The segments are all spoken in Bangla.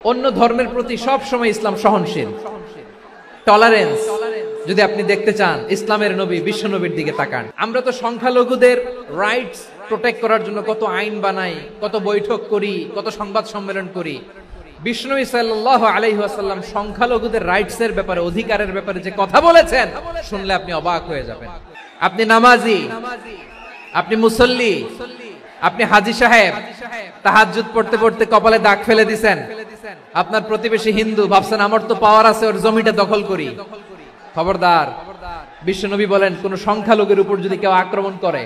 অন্য ধর্মের প্রতি সব সময় ইসলাম সহনশীল, টলারেন্স। যদি আপনি দেখতে চান ইসলামের নবী বিশ্ব নবীর দিকে তাকান। আমরা তো সংখ্যালঘুদের রাইটস প্রোটেক্ট করার জন্য কত আইন বানাই, কত বৈঠক করি, কত সংবাদ সম্মেলন করি। বিশ্বনবী সাল্লাল্লাহু আলাইহি ওয়াসাল্লাম সংখ্যালঘুদের রাইটস এর ব্যাপারে, অধিকারের ব্যাপারে যে কথা বলেছেন, শুনলে আপনি অবাক হয়ে যাবেন। আপনি নামাজি, আপনি মুসল্লি, আপনি হাজী সাহেব, তাহাজ্জুদ পড়তে পড়তে কপালে দাগ ফেলে দিছেন। আপনার প্রতিবেশী হিন্দু, ভাবছেন আমার তো পাওয়ার আছে, ওর জমিটা দখল করি। খবরদার, বিশ্বনবী বলেন কোন সংখ্যালঘুর উপর যদি কেউ আক্রমণ করে,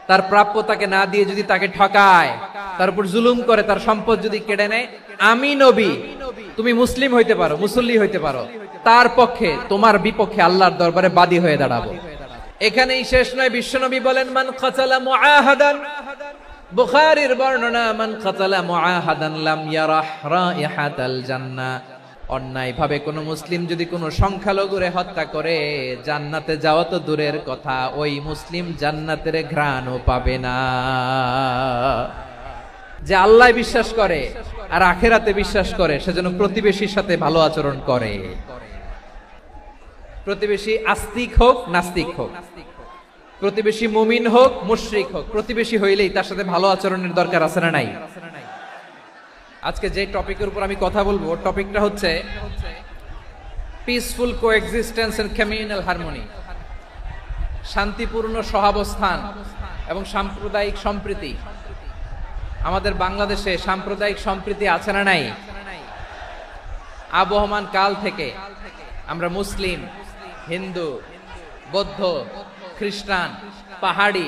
তার প্রাপ্য তাকে না দিয়ে যদি তাকে ঠকায়, তার উপর জুলুম করে, তার সম্পদ যদি কেড়ে নেয়, আমি নবী, তুমি মুসলিম হইতে পারো, মুসল্লি হইতে পারো, তার পক্ষে তোমার বিপক্ষে আল্লাহর দরবারে বাদী হয়ে দাঁড়াবো। এখানেই শেষ নয়, বিশ্বনবী বলেন মান কাতালা মুআহাদান, বুখারীর বর্ণনা, মান কাতালা মুআহাদান লাম ইয়ারাহ রাইহাতাল জান্নাহ। অন্যায় ভাবে কোন মুসলিম যদি কোন সংখ্যালঘুরে হত্যা করে, জান্নাতে যাওয়া তো দূরের কথা, ওই মুসলিম জান্নাতের ঘ্রাণও পাবে না। যে আল্লাহ বিশ্বাস করে আর আখিরাতে বিশ্বাস করে, সেজন্য প্রতিবেশীর সাথে ভালো আচরণ করে। প্রতিবেশী আস্তিক হোক নাস্তিক হোক, প্রতিবেশী মুমিন হোক মুশরিক হোক, প্রতিবেশী হইলেই তার সাথে ভালো আচরণের দরকার আছে না নাই? আজকে যে টপিকের উপর আমি কথা বলবো, টপিকটা হচ্ছে peaceful coexistence and communal harmony, শান্তিপূর্ণ সহাবস্থান এবং সাম্প্রদায়িক সম্প্রীতি। আমাদের বাংলাদেশে সাম্প্রদায়িক সম্প্রীতি আছে না নাই? আবহমান কাল থেকে আমরা মুসলিম, হিন্দু, বৌদ্ধ, খ্রিস্টান, পাহাড়ি,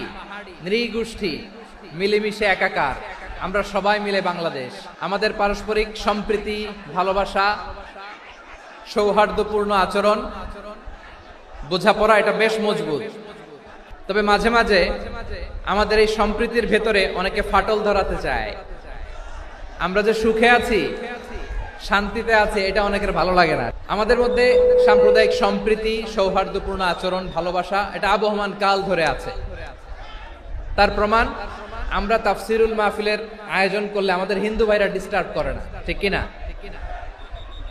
নৃগোষ্ঠী মিলেমিশে একাকার, আমরা সবাই মিলে বাংলাদেশ। আমাদের পারস্পরিক সম্প্রীতি, ভালোবাসা, সৌহার্দ্যপূর্ণ আচরণ, বোঝাপড়া, এটা বেশ মজবুত। তবে মাঝে মাঝে আমাদের এই সম্প্রীতির ভেতরে অনেকে ফাটল ধরাতে চায়। আমরা যে সুখে আছি, শান্তিতে আছে, এটা অনেকের ভালো লাগে না। আমাদের মধ্যে সাম্প্রদায়িক সম্প্রীতি, সৌহার্দ্যপূর্ণ আচরণ, ভালোবাসা, এটা আবহমান কাল ধরে আছে। তার প্রমাণ, আমরা তাফসিরুল মাহফিলের আয়োজন করলে আমাদের হিন্দু ভাইরা ডিস্টার্ব করে না, ঠিক কিনা?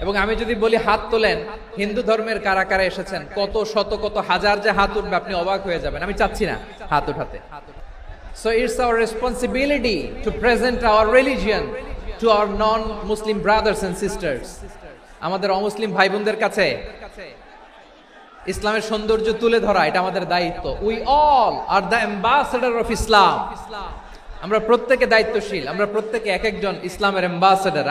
এবং আমি যদি বলি হাত তোলেন, হিন্দু ধর্মের কারা কারা এসেছেন, কত শত কত হাজার যে হাত উঠবে, আপনি অবাক হয়ে যাবেন। আমি চাচ্ছি না হাত উঠাতে। So it's our responsibility to present our religion to our non-Muslim brothers and sisters. আমাদের অমুসলিম ভাই বোনদের কাছে ইসলামের সৌন্দর্য তুলে ধরা, এটা আমাদের দায়িত্ব। We all are the ambassador of Islam. আমরা প্রত্যেকে দায়িত্বশীল, আমরা প্রত্যেকে এক একজন ইসলামের অ্যাম্বাসেডর।